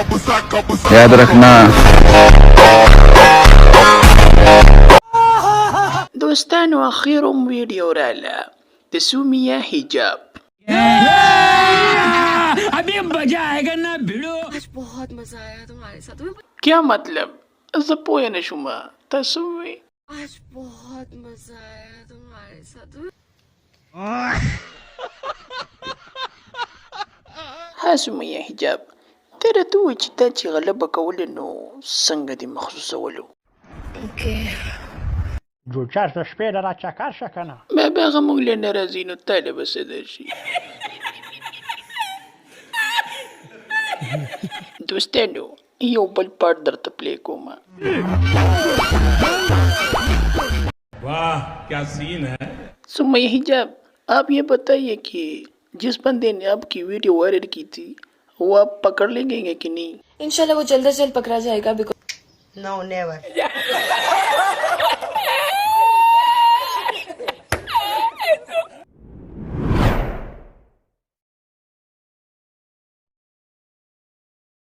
याद रखना। دوستانو أخيرا فيديو رالا تسمية حجاب. अभी मजा आएगा ना भिड़ो। आज बहुत मजा आया तुम्हारे साथ। क्या मतलब زپوی نشوم تاسو وی आज बहुत मजा आया तुम्हारे साथ। ها سمية حجاب ترى تو چې تا چې غلبه کول نو څنګه دې مخصوصولو جو چرت شپې را چکر شکنه ما باغه موږ له ناراضي نو تا له بس درشي دوستانو یو بل پارت درته پلی کوم वाह क्या सीन है। سمية حجاب आप ये बताइए कि जिस बंदे ने आपकी वीडियो वायरल की थी वो आप पकड़ लेंगे कि नहीं? इंशाल्लाह वो जल्द से जल्द पकड़ा जाएगा। No, never.